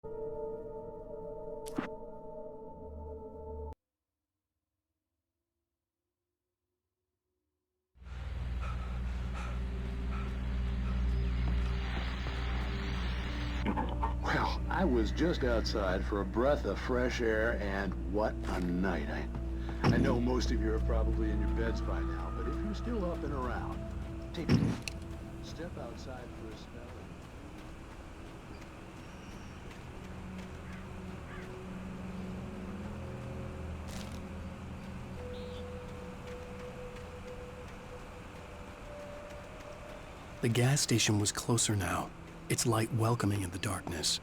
Well, I was just outside for a breath of fresh air, and what a night. I know most of you are probably in your beds by now, but if you're still up and around, take a step outside for a spell. The gas station was closer now, its light welcoming in the darkness.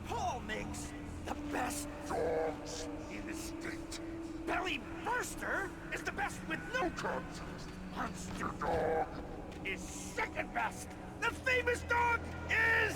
Paul makes the best dogs in the state. Belly Burster is the best with no contest. Monster Dog is second best. The famous dog is...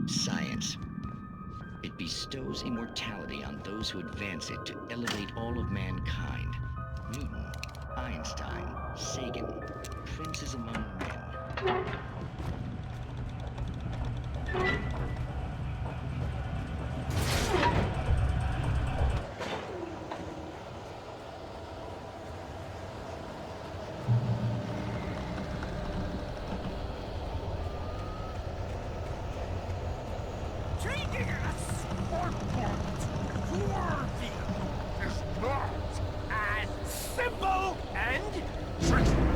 Science. It bestows immortality on those who advance it to elevate all of mankind. Newton, Einstein, Sagan, princes among men.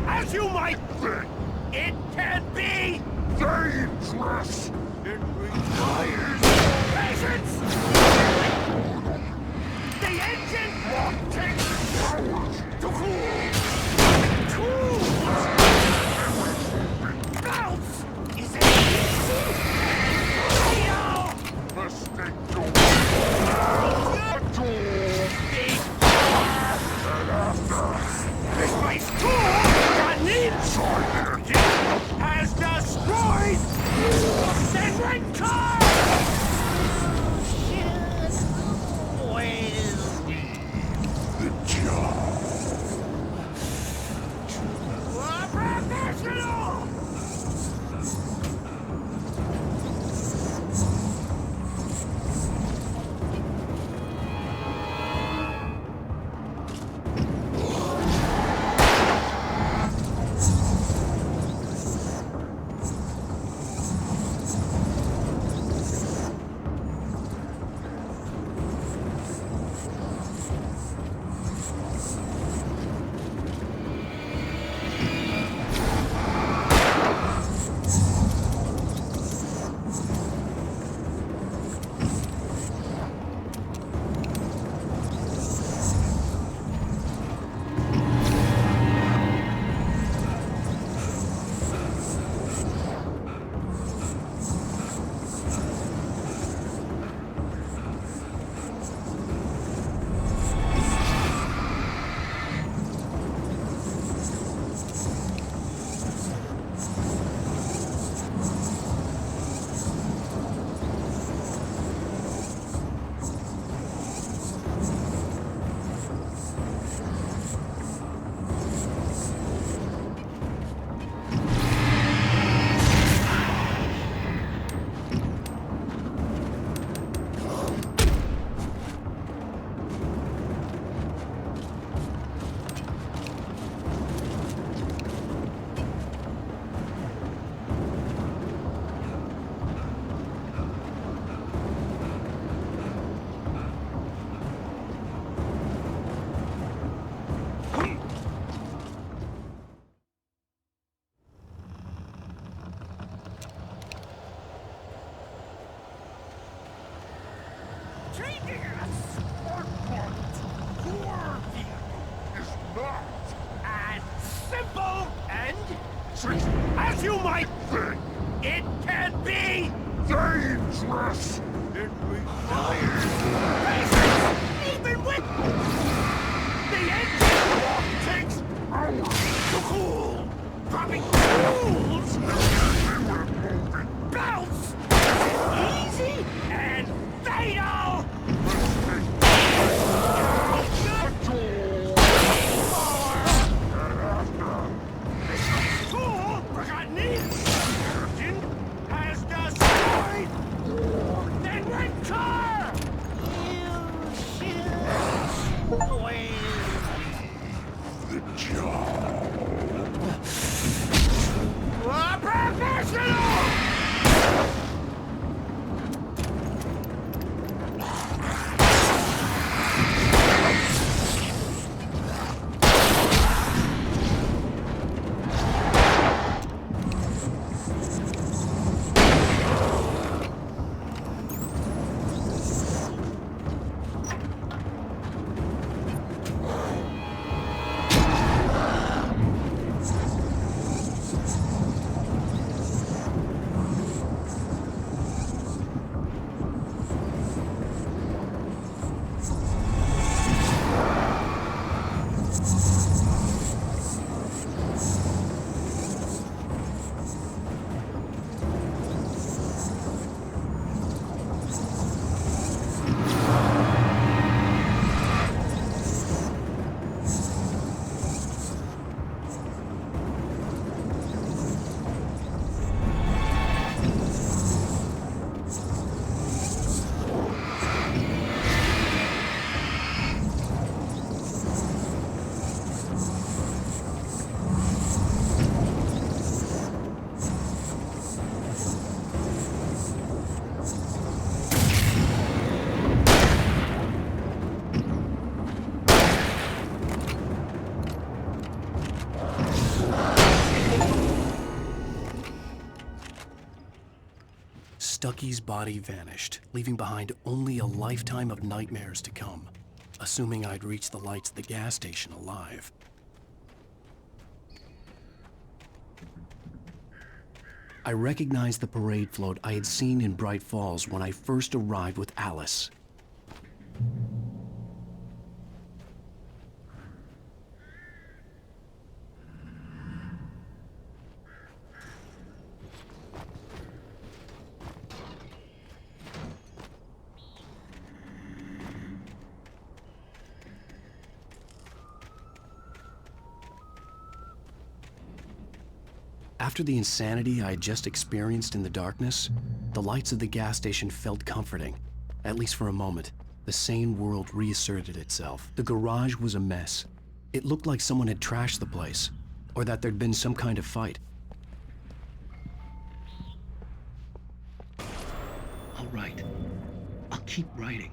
As you might think, it can be dangerous. It requires patience. The engine takes hours to cool. Bounce is a mistake your this place cool. Has destroyed sacred car! Just with the job. as you might think. It can be dangerous. It requires patience, even with the engine takes hours to cool. Dropping tools, bounce, easy and fatal. Cool, forgotten engine has destroyed. Then rent car. You should wait. The job. Professional! Stucky's body vanished, leaving behind only a lifetime of nightmares to come, assuming I'd reach the lights of the gas station alive. I recognized the parade float I had seen in Brite Falls when I first arrived with Alice. After the insanity I had just experienced in the darkness, the lights of the gas station felt comforting, at least for a moment. The sane world reasserted itself. The garage was a mess. It looked like someone had trashed the place, or that there'd been some kind of fight. All right, I'll keep writing.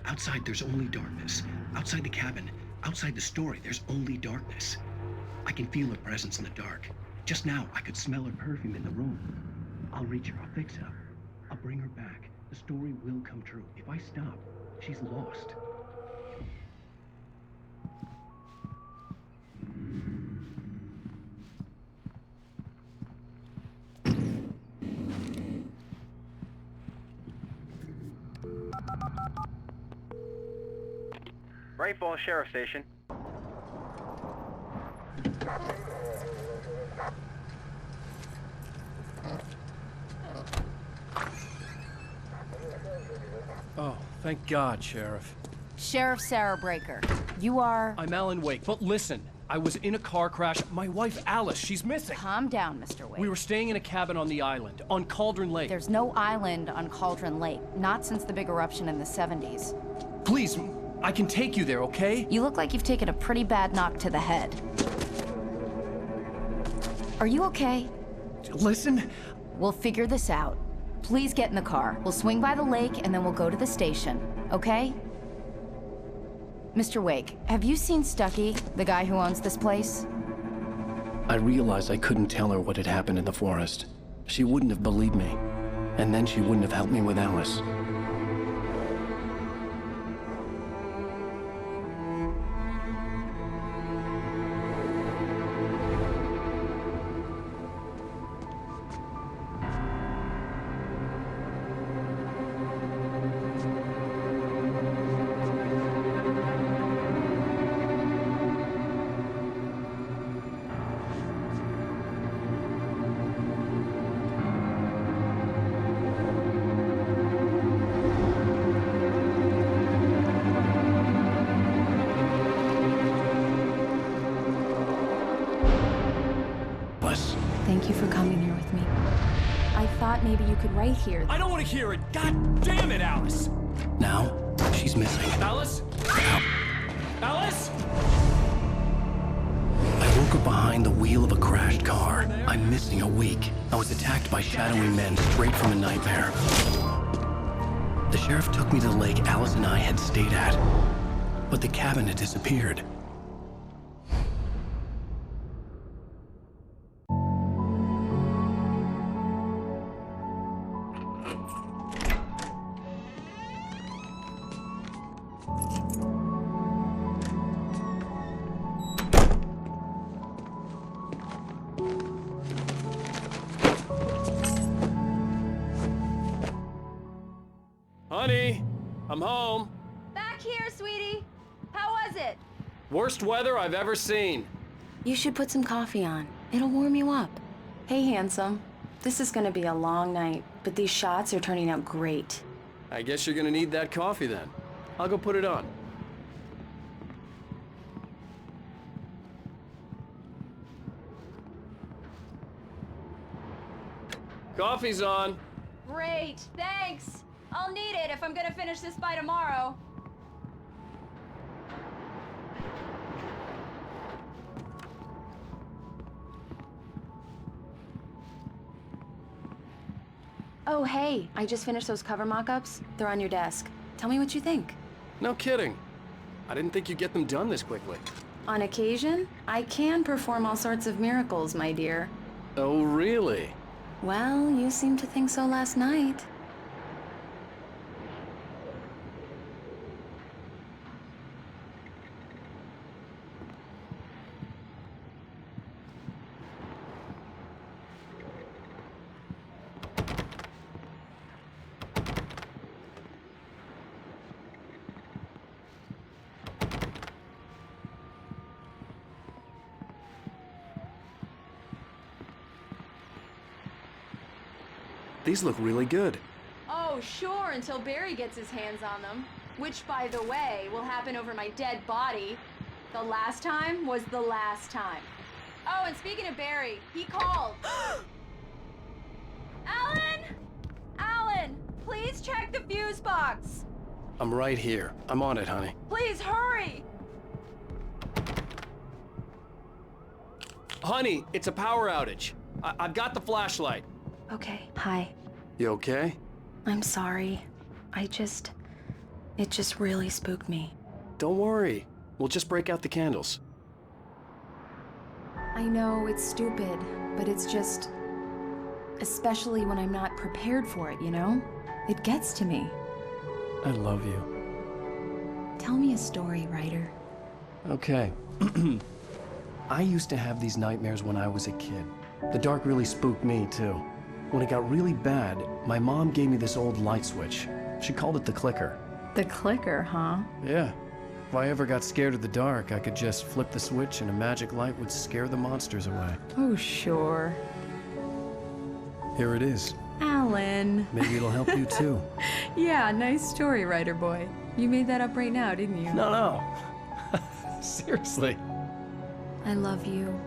Outside there's only darkness. Outside the cabin, outside the story, there's only darkness. I can feel her presence in the dark. Just now, I could smell her perfume in the room. I'll reach her, I'll fix her. I'll bring her back. The story will come true. If I stop, she's lost. Braight Falls Sheriff Station. Oh, thank God, Sheriff. Sheriff Sarah Breaker. You are... I'm Alan Wake, but listen, I was in a car crash. My wife, Alice, she's missing. Calm down, Mr. Wake. We were staying in a cabin on the island, on Cauldron Lake. There's no island on Cauldron Lake, not since the big eruption in the 70s. Please, I can take you there, okay? You look like you've taken a pretty bad knock to the head. Are you okay? Listen. We'll figure this out. Please get in the car. We'll swing by the lake and then we'll go to the station, okay? Mr. Wake, have you seen Stucky, the guy who owns this place? I realized I couldn't tell her what had happened in the forest. She wouldn't have believed me, and then she wouldn't have helped me with Alice. Thank you for coming here with me. I thought maybe you could write here. I don't want to hear it! God damn it, Alice! Now, she's missing. Alice? Alice? I woke up behind the wheel of a crashed car. I'm missing a week. I was attacked by shadowy men straight from a nightmare. The sheriff took me to the lake Alice and I had stayed at, but the cabin had disappeared. Honey, I'm home. Back here, sweetie. How was it? Worst weather I've ever seen. You should put some coffee on. It'll warm you up. Hey, handsome. This is gonna be a long night, but these shots are turning out great. I guess you're gonna need that coffee then. I'll go put it on. Coffee's on. Great, thanks. I'll need it if I'm gonna finish this by tomorrow. Oh, hey, I just finished those cover mock-ups. They're on your desk. Tell me what you think. No kidding. I didn't think you'd get them done this quickly. On occasion, I can perform all sorts of miracles, my dear. Oh, really? Well, you seemed to think so last night. These look really good. Oh, sure, until Barry gets his hands on them. Which, by the way, will happen over my dead body. The last time was the last time. Oh, and speaking of Barry, he called. Alan! Alan, please check the fuse box. I'm right here. I'm on it, honey. Please hurry! Honey, it's a power outage. I've got the flashlight. Okay, hi. You okay? I'm sorry. It just really spooked me. Don't worry. We'll just break out the candles. I know it's stupid, but it's just... especially when I'm not prepared for it, you know? It gets to me. I love you. Tell me a story, writer. Okay. I used to have these nightmares when I was a kid. The dark really spooked me, too. When it got really bad, my mom gave me this old light switch. She called it the clicker. The clicker, huh? Yeah. If I ever got scared of the dark, I could just flip the switch and a magic light would scare the monsters away. Oh, sure. Here it is. Alan. Maybe it'll help you, too. Yeah, nice story, writer boy. You made that up right now, didn't you? No. Seriously. I love you,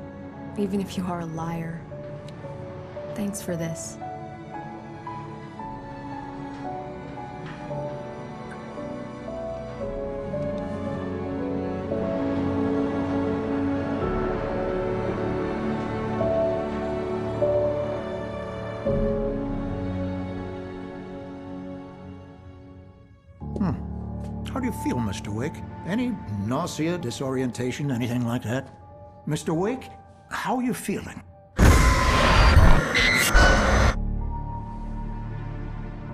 even if you are a liar. Thanks for this. How do you feel, Mr. Wake? Any nausea, disorientation, anything like that? Mr. Wake, how are you feeling?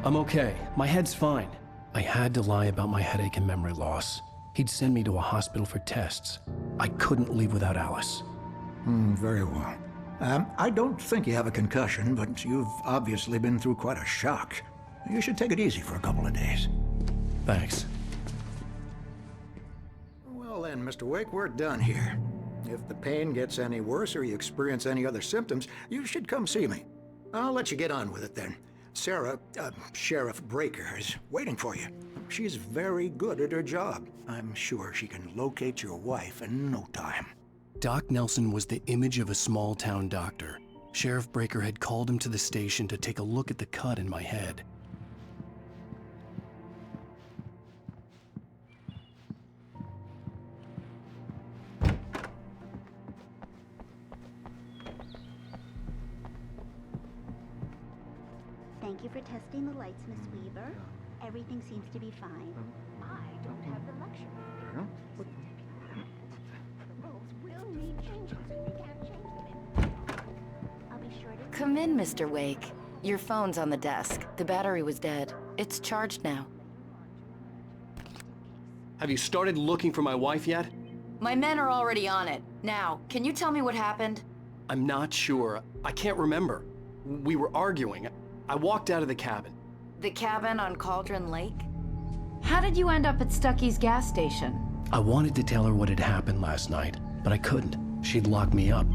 I'm okay. My head's fine. I had to lie about my headache and memory loss. He'd send me to a hospital for tests. I couldn't leave without Alice. Very well. I don't think you have a concussion, but you've obviously been through quite a shock. You should take it easy for a couple of days. Thanks. Well then, Mr. Wake, we're done here. If the pain gets any worse or you experience any other symptoms, you should come see me. I'll let you get on with it then. Sarah, Sheriff Breaker, is waiting for you. She's very good at her job. I'm sure she can locate your wife in no time. Doc Nelson was the image of a small-town doctor. Sheriff Breaker had called him to the station to take a look at the cut in my head. Thank you for testing the lights, Miss Weaver. Everything seems to be fine. I don't have the luxury. The rules will need changes, and you can't change them. I'll be sure to... Come in, Mr. Wake. Your phone's on the desk. The battery was dead. It's charged now. Have you started looking for my wife yet? My men are already on it. Now, can you tell me what happened? I'm not sure. I can't remember. We were arguing. I walked out of the cabin. The cabin on Cauldron Lake? How did you end up at Stucky's gas station? I wanted to tell her what had happened last night, but I couldn't. She'd lock me up.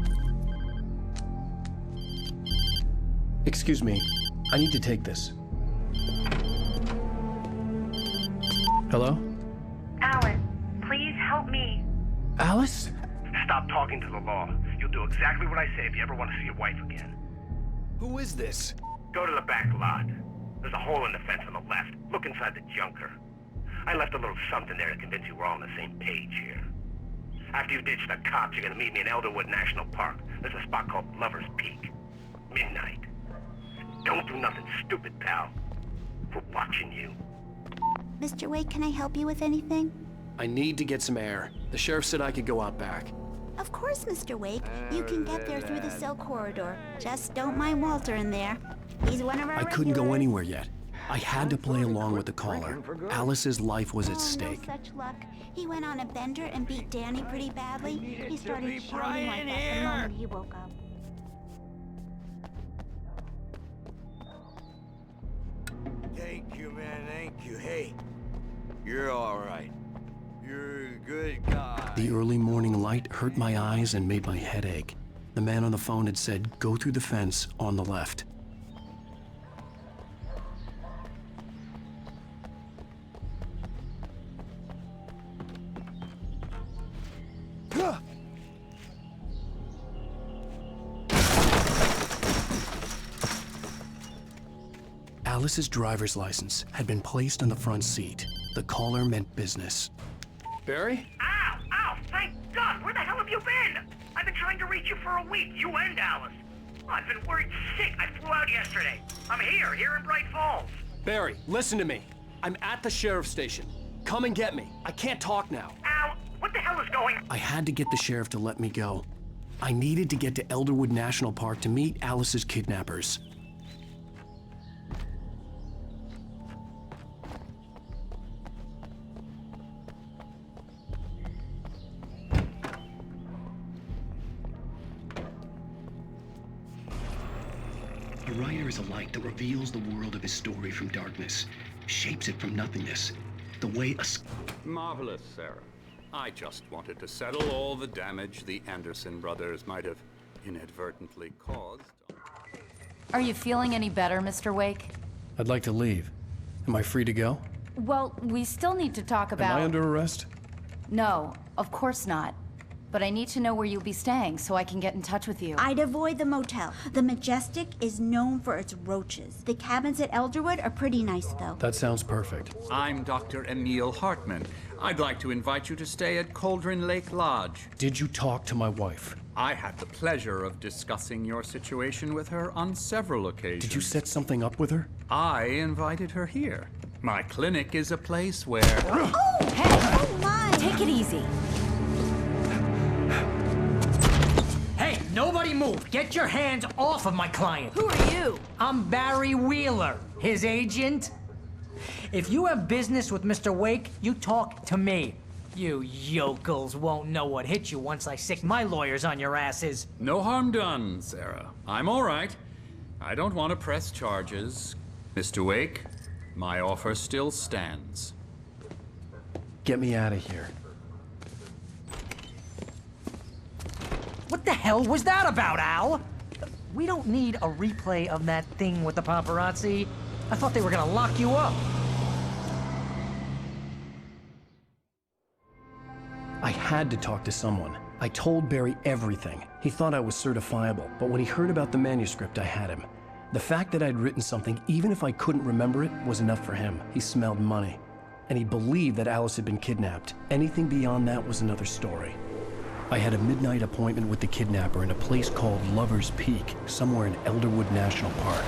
Excuse me, I need to take this. Hello? Alan, please help me. Alice? Stop talking to the law. You'll do exactly what I say if you ever want to see your wife again. Who is this? Go to the back lot. There's a hole in the fence on the left. Look inside the junker. I left a little something there to convince you we're all on the same page here. After you ditch the cops, you're gonna meet me in Elderwood National Park. There's a spot called Lover's Peak. Midnight. Don't do nothing stupid, pal. We're watching you. Mr. Wake, can I help you with anything? I need to get some air. The sheriff said I could go out back. Of course, Mr. Wake. You can get there through the cell corridor. Just don't mind Walter in there. He's one of our I couldn't go regulars. anywhere yet. I had to play along with the caller. Alice's life was at stake. No such luck. He went on a bender and beat Danny pretty badly. He started shouting like that the moment he woke up. Thank you, man, thank you. Hey, you're all right. You're a good guy. The early morning light hurt my eyes and made my head ache. The man on the phone had said, go through the fence on the left. Alice's driver's license had been placed on the front seat. The caller meant business. Barry? Ow! Ow! Thank God! Where the hell have you been? I've been trying to reach you for a week, you and Alice. I've been worried sick. I flew out yesterday. I'm here in Bright Falls. Barry, listen to me. I'm at the sheriff's station. Come and get me. I can't talk now. Al, what the hell is going on? I had to get the sheriff to let me go. I needed to get to Elderwood National Park to meet Alice's kidnappers. A writer is a light that reveals the world of his story from darkness, shapes it from nothingness. The way a... Marvelous, Sarah. I just wanted to settle all the damage the Anderson brothers might have inadvertently caused. Are you feeling any better, Mr. Wake? I'd like to leave. Am I free to go? Well, we still need to talk about... Am I under arrest? No, of course not. But I need to know where you'll be staying so I can get in touch with you. I'd avoid the motel. The Majestic is known for its roaches. The cabins at Elderwood are pretty nice, though. That sounds perfect. I'm Dr. Emil Hartman. I'd like to invite you to stay at Cauldron Lake Lodge. Did you talk to my wife? I had the pleasure of discussing your situation with her on several occasions. Did you set something up with her? I invited her here. My clinic is a place where... Oh, hey! Oh, my! Take it easy. Hey, nobody move! Get your hands off of my client! Who are you? I'm Barry Wheeler, his agent. If you have business with Mr. Wake, you talk to me. You yokels won't know what hit you once I sick my lawyers on your asses. No harm done, Sarah. I'm all right. I don't want to press charges. Mr. Wake, my offer still stands. Get me out of here. What the hell was that about, Al? We don't need a replay of that thing with the paparazzi. I thought they were gonna lock you up. I had to talk to someone. I told Barry everything. He thought I was certifiable, but when he heard about the manuscript, I had him. The fact that I'd written something, even if I couldn't remember it, was enough for him. He smelled money. And he believed that Alice had been kidnapped. Anything beyond that was another story. I had a midnight appointment with the kidnapper in a place called Lover's Peak, somewhere in Elderwood National Park.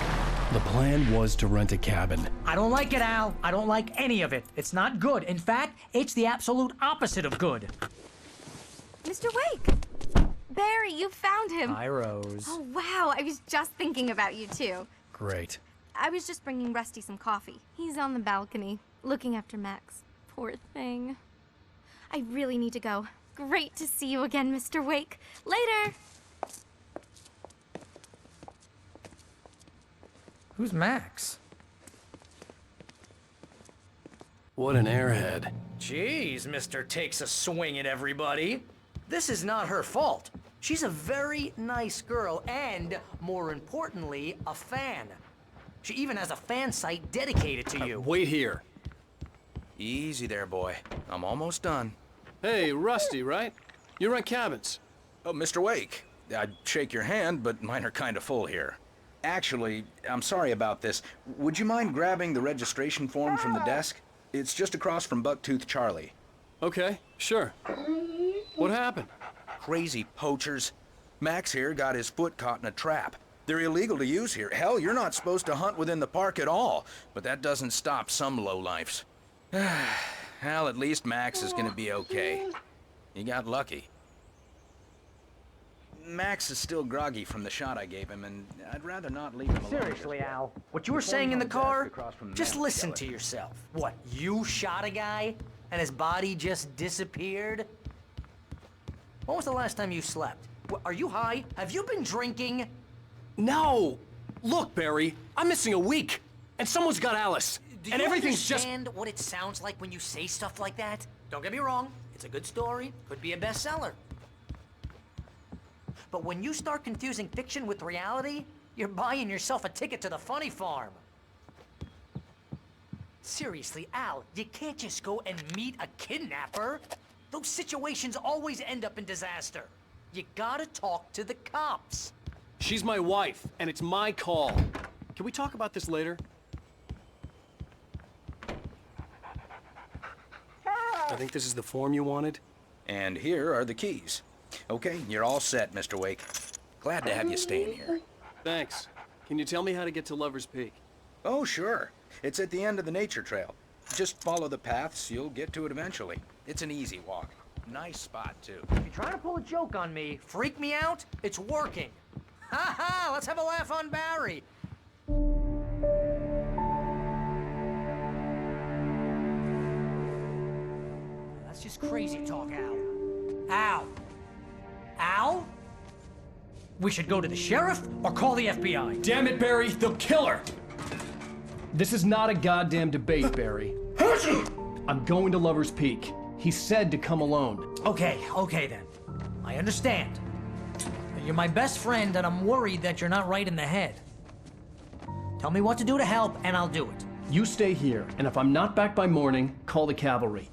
The plan was to rent a cabin. I don't like it, Al. I don't like any of it. It's not good. In fact, it's the absolute opposite of good. Mr. Wake! Barry, you found him! Hi, Rose. Oh, wow. I was just thinking about you, too. Great. I was just bringing Rusty some coffee. He's on the balcony, looking after Max. Poor thing. I really need to go. Great to see you again, Mr. Wake. Later! Who's Max? What an airhead. Jeez, Mr. Takes a swing at everybody. This is not her fault. She's a very nice girl and, more importantly, a fan. She even has a fan site dedicated to you. Wait here. Easy there, boy. I'm almost done. Hey, Rusty, right? You rent cabins. Oh, Mr. Wake. I'd shake your hand, but mine are kind of full here. Actually, I'm sorry about this. Would you mind grabbing the registration form from the desk? It's just across from Bucktooth Charlie. Okay, sure. What happened? Crazy poachers. Max here got his foot caught in a trap. They're illegal to use here. Hell, you're not supposed to hunt within the park at all. But that doesn't stop some lowlifes. Well, at least Max is gonna be okay. He got lucky. Max is still groggy from the shot I gave him, and I'd rather not leave him alone. Seriously, Al, what you were saying in the car? Just listen to yourself. What, you shot a guy, and his body just disappeared? When was the last time you slept? Are you high? Have you been drinking? No! Look, Barry, I'm missing a week, and someone's got Alice. Do and you everything's just... understand what it sounds like when you say stuff like that? Don't get me wrong, it's a good story, could be a bestseller. But when you start confusing fiction with reality, you're buying yourself a ticket to the funny farm. Seriously, Al, you can't just go and meet a kidnapper. Those situations always end up in disaster. You gotta talk to the cops. She's my wife, and it's my call. Can we talk about this later? I think this is the form you wanted. And here are the keys. Okay, you're all set, Mr. Wake. Glad to have you staying here. Thanks. Can you tell me how to get to Lover's Peak? Oh, sure. It's at the end of the nature trail. Just follow the paths, you'll get to it eventually. It's an easy walk. Nice spot, too. If you're trying to pull a joke on me, freak me out, it's working. Ha ha! Let's have a laugh on Barry. That's just crazy talk, Al. Al! Al? We should go to the sheriff or call the FBI. Damn it, Barry, they'll kill her! This is not a goddamn debate, Barry. I'm going to Lover's Peak. He said to come alone. Okay then. I understand. You're my best friend, and I'm worried that you're not right in the head. Tell me what to do to help, and I'll do it. You stay here, and if I'm not back by morning, call the cavalry.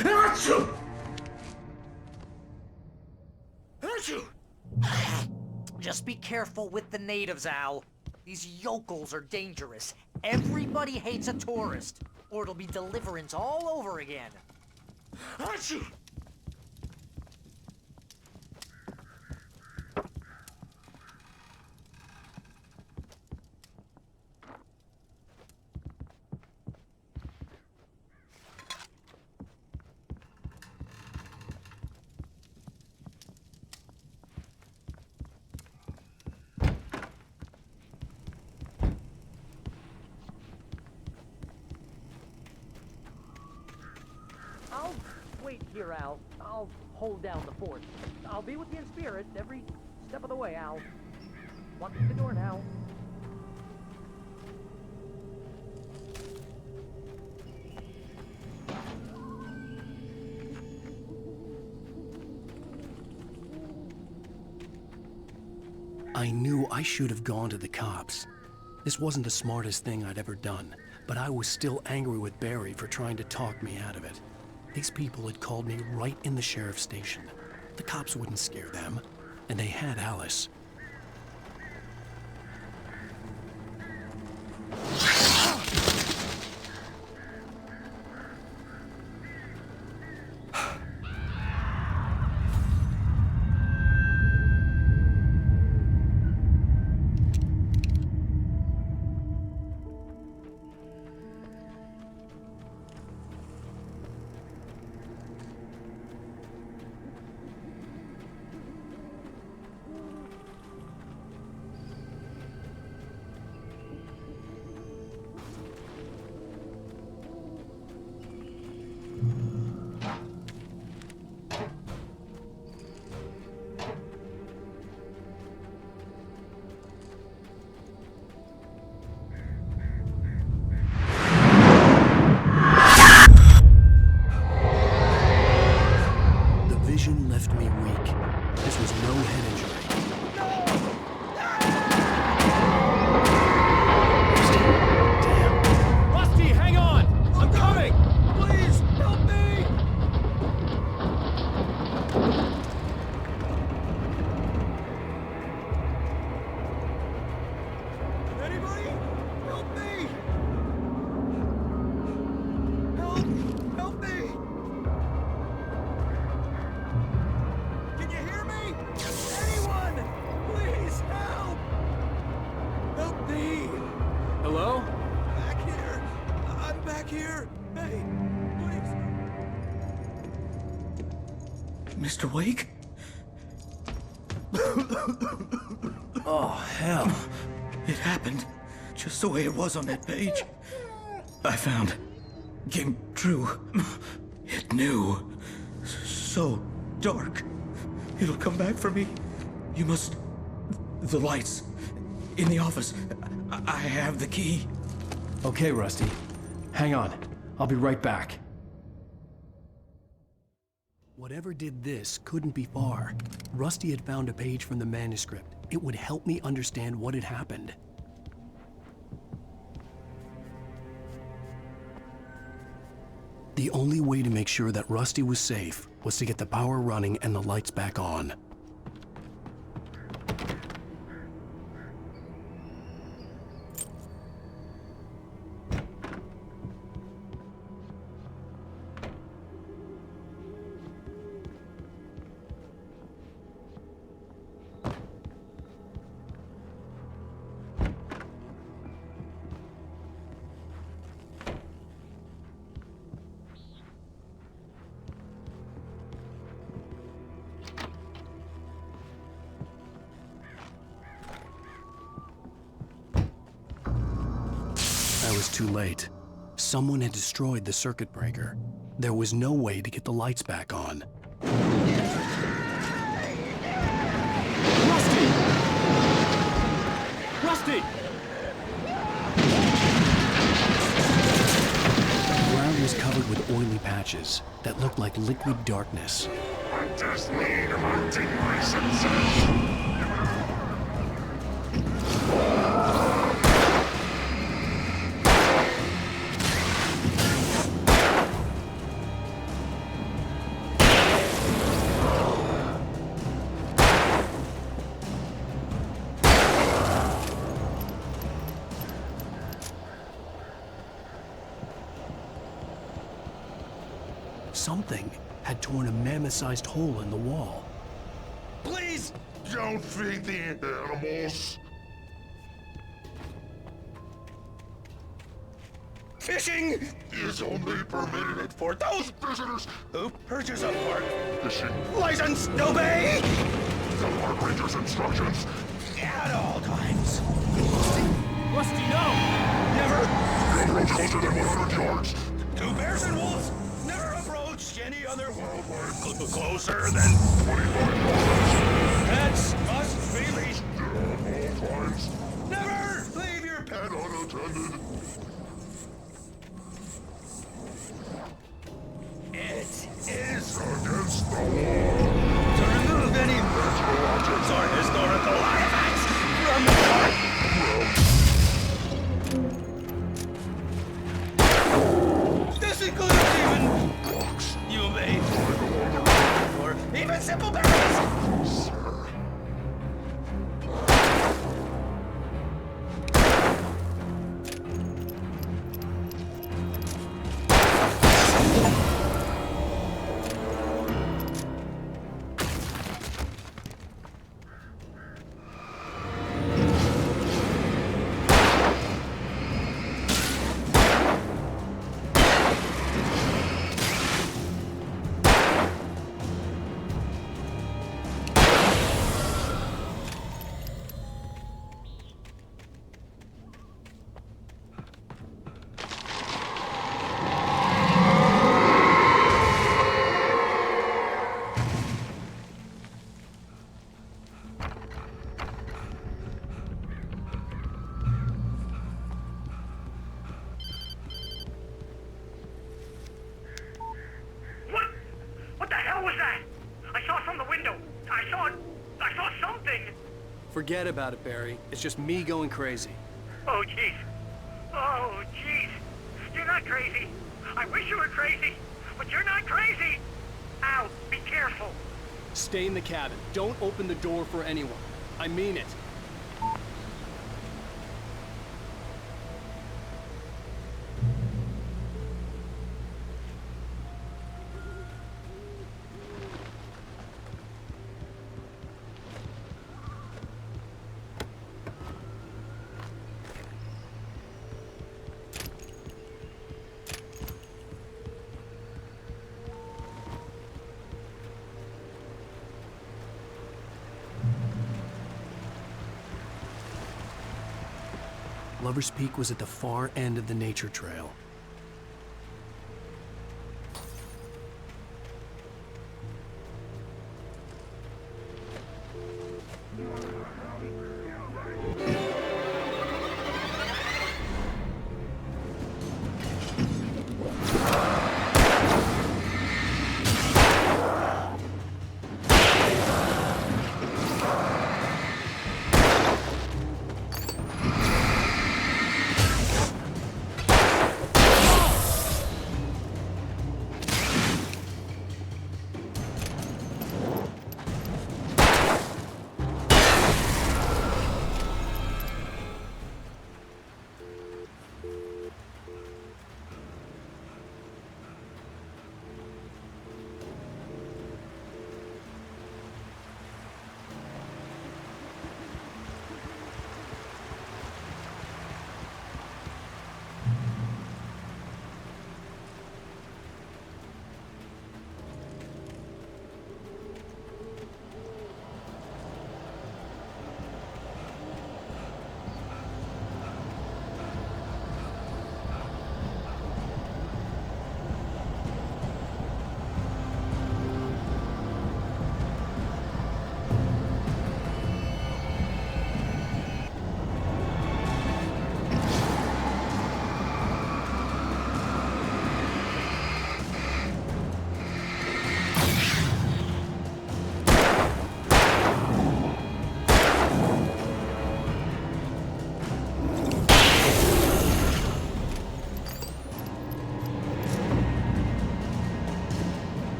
Achoo! Just be careful with the natives, Al. These yokels are dangerous. Everybody hates a tourist, or it'll be deliverance all over again. Achoo! I'll wait here, Al. I'll hold down the fort. I'll be with you in spirit every step of the way, Al. Walk through the door now. I knew I should have gone to the cops. This wasn't the smartest thing I'd ever done, but I was still angry with Barry for trying to talk me out of it. These people had called me right in the sheriff's station. The cops wouldn't scare them, and they had Alice. Left me weak. This was no head injury. Damn. Rusty, hang on! I'm coming! Please, help me! Anybody? Help me! Help me! Can you hear me? Anyone? Please help! Help me! Hello? Back here. I'm back here. Hey, please. Mr. Wake? Oh, hell. It happened just the way it was on that page. I found. Came true. It knew. So dark. It'll come back for me. You must... The lights. In the office. I have the key. Okay, Rusty. Hang on. I'll be right back. Whatever did this couldn't be far. Rusty had found a page from the manuscript. It would help me understand what had happened. The only way to make sure that Rusty was safe was to get the power running and the lights back on. I was too late. Someone had destroyed the circuit breaker. There was no way to get the lights back on. Rusty! Rusty! The ground was covered with oily patches that looked like liquid darkness. I just need my deep senses. Something had torn a mammoth-sized hole in the wall. Please don't feed the animals. Fishing is only permitted for those visitors who purchase a park fishing license. Obey the park ranger's instructions at all times. Rusty, no! Never approach closer than 100 yards. to bears and wolves. Never approach any other wildlife closer than 25 yards. pets must be leashed. At all times. Never leave your pet And unattended. It is Against the wall. to remove any Natural objects or historical artifacts from the park. This includes even blocks. Forget about it, Barry. It's just me going crazy. Oh, jeez. Oh, jeez. You're not crazy. I wish you were crazy, but you're not crazy. Al, be careful. Stay in the cabin. Don't open the door for anyone. I mean it. Lover's Peak was at the far end of the nature trail.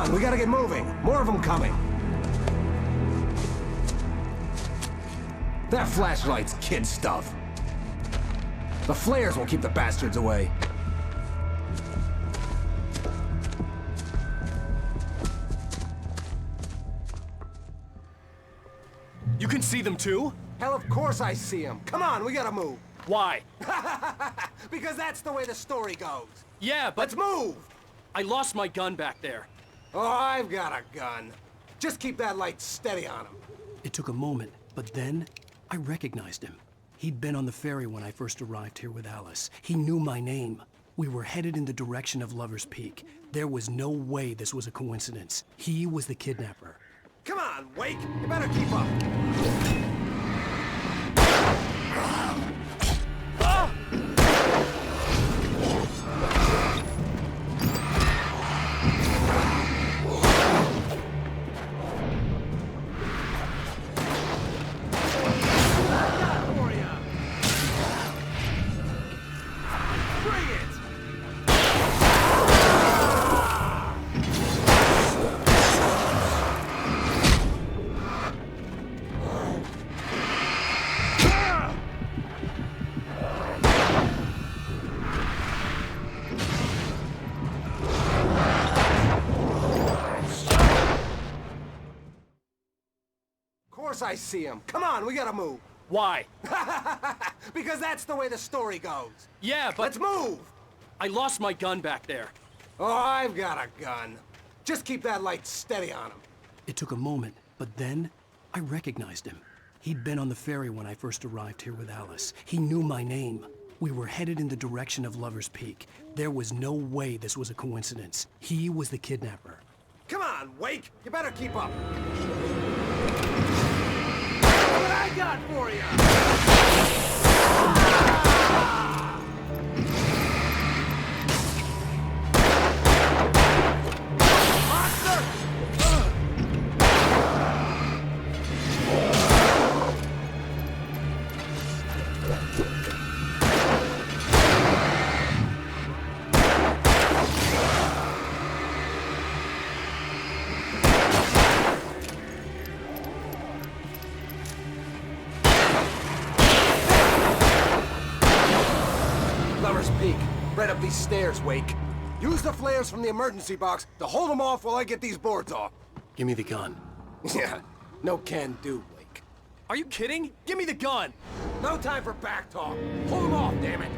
on, we gotta get moving. More of them coming. That flashlight's kid stuff. The flares will keep the bastards away. You can see them too? Hell, of course I see them. Come on, we gotta move. Why? Because that's the way the story goes. Yeah, but... Let's move! I lost my gun back there. Oh, I've got a gun. Just keep that light steady on him. It took a moment, but then I recognized him. He'd been on the ferry when I first arrived here with Alice. He knew my name. We were headed in the direction of Lover's Peak. There was no way this was a coincidence. He was the kidnapper. Come on, Wake! You better keep up. I see him. Come on, we gotta move. Why? Because that's the way the story goes. Yeah, but... Let's move! I lost my gun back there. Oh, I've got a gun. Just keep that light steady on him. It took a moment, but then I recognized him. He'd been on the ferry when I first arrived here with Alice. He knew my name. We were headed in the direction of Lover's Peak. There was no way this was a coincidence. He was the kidnapper. Come on, Wake! You better keep up. What I got for you! Right up these stairs, Wake. Use the flares from the emergency box to hold them off while I get these boards off. Give me the gun. Yeah, no can do, Wake. Are you kidding? Give me the gun! No time for back talk. Hold them off, damn it.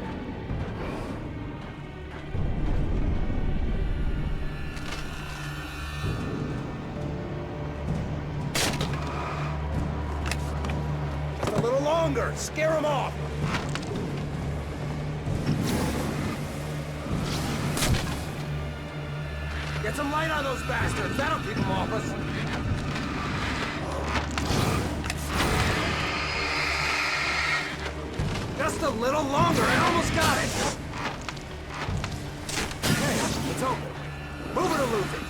Just a little longer. Scare them off. Get some light on those bastards. That'll keep them off us. Just a little longer. I almost got it. Okay, it's open. Move it or lose it.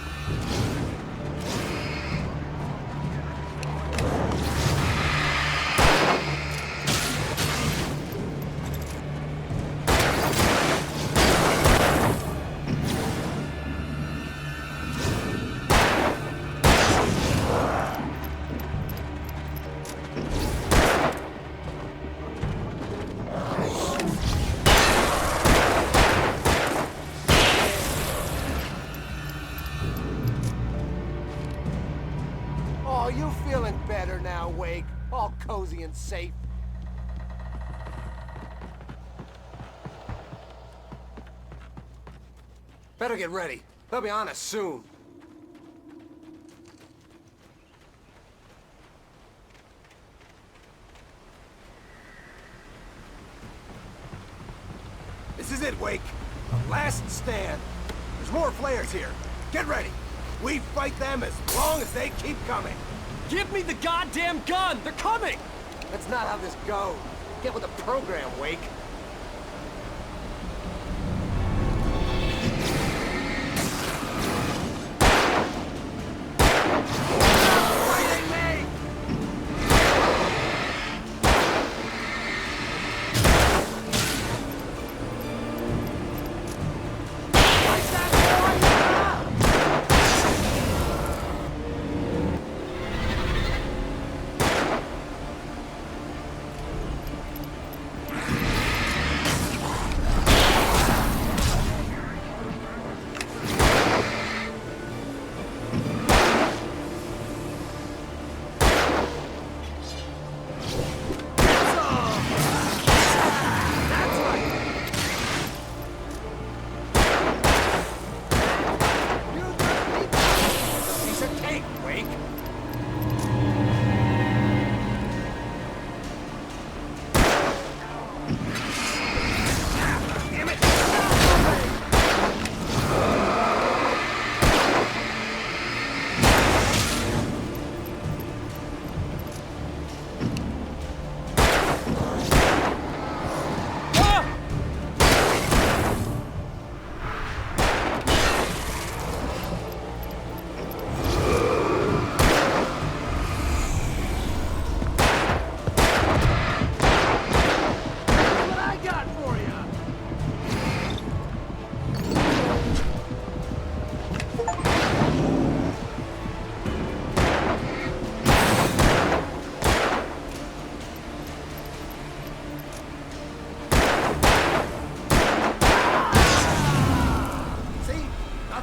All cozy and safe. Better get ready. They'll be on us soon. This is it, Wake. The last stand. There's more flares here. Get ready. We fight them as long as they keep coming. Give me the goddamn gun! They're coming! That's not how this goes. Get with the program, Wake.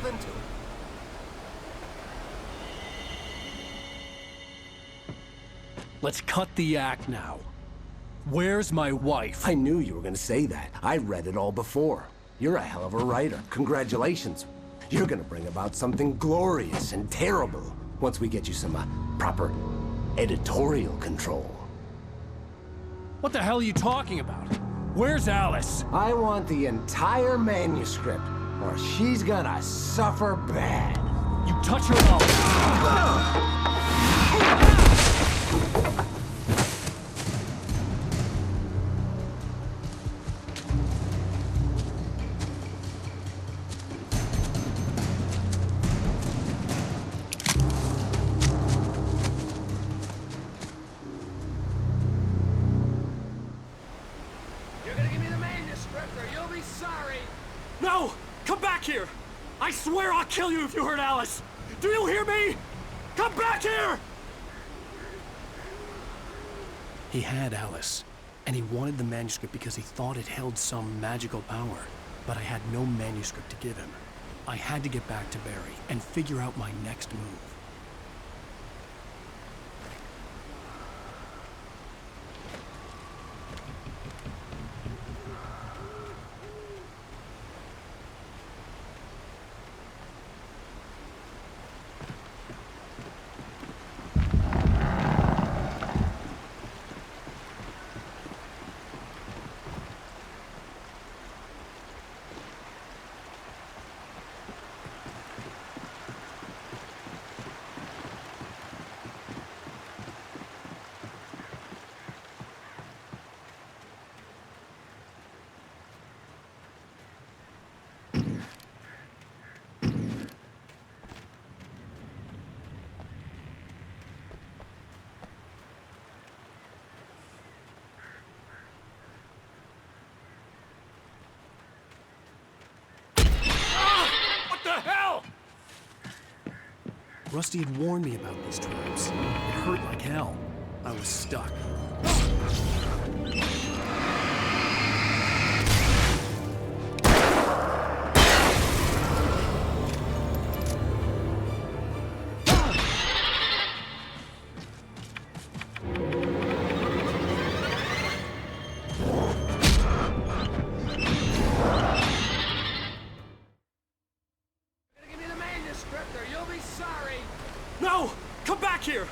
nothing to it. Let's cut the act now. Where's my wife? I knew you were gonna say that. I read it all before. You're a hell of a writer. Congratulations. You're gonna bring about something glorious and terrible once we get you some proper editorial control. What the hell are you talking about? Where's Alice? I want the entire manuscript, or she's gonna suffer bad. You touch her mouth. No! Come back here! I swear I'll kill you if you hurt Alice! Do you hear me? Come back here! He had Alice, and he wanted the manuscript because he thought it held some magical power. But I had no manuscript to give him. I had to get back to Barry and figure out my next move. Rusty had warned me about these traps. It hurt like hell. I was stuck. No! Come back here!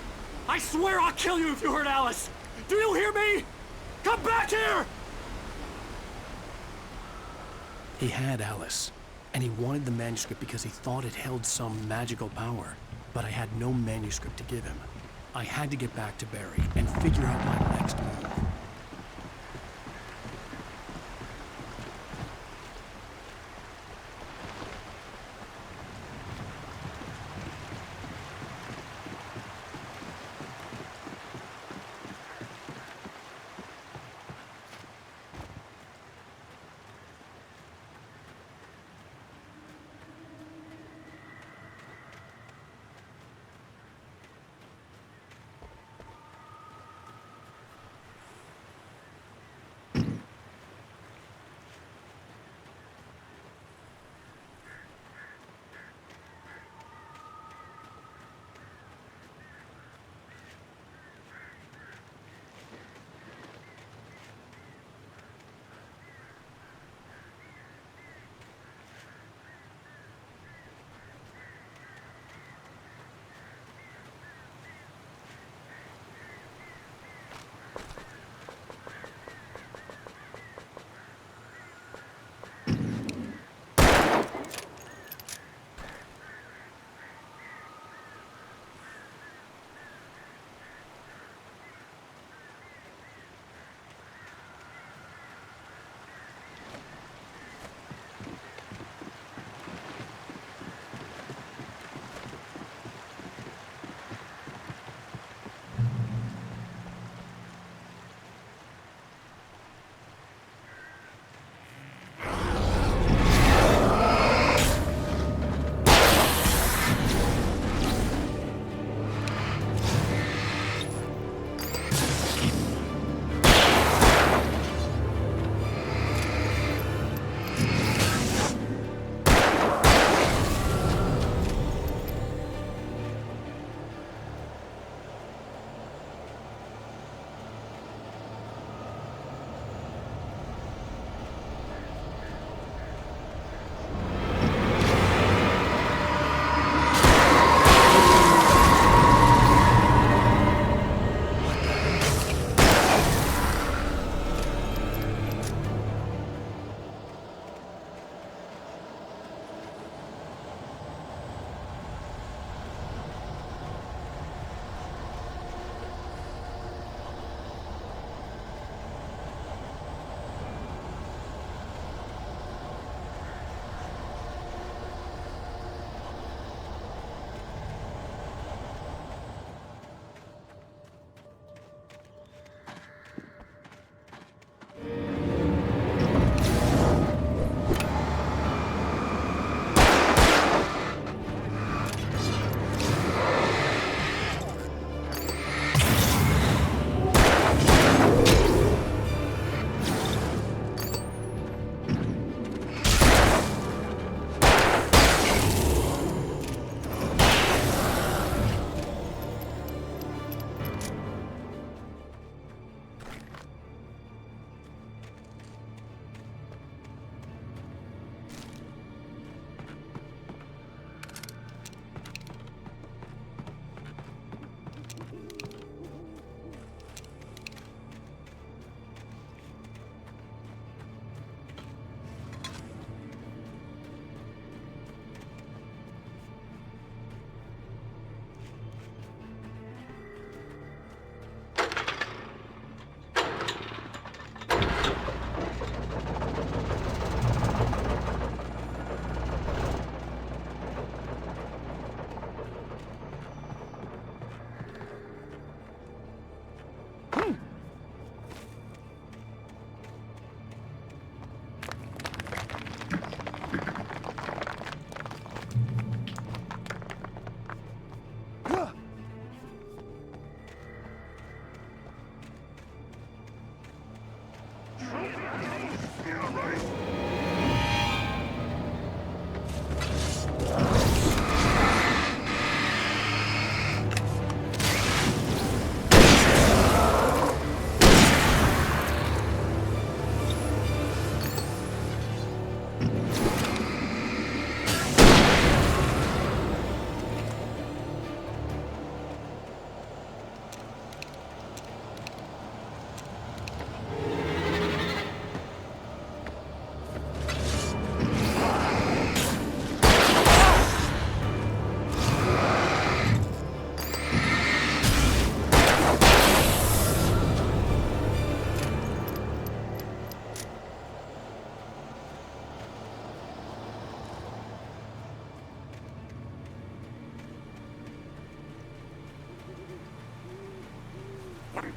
I swear I'll kill you if you hurt Alice! Do you hear me? Come back here! He had Alice, and he wanted the manuscript because he thought it held some magical power. But I had no manuscript to give him. I had to get back to Barry and figure out my next move.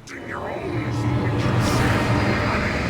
Acting your own so we can save money.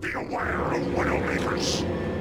Be aware of Widowmakers.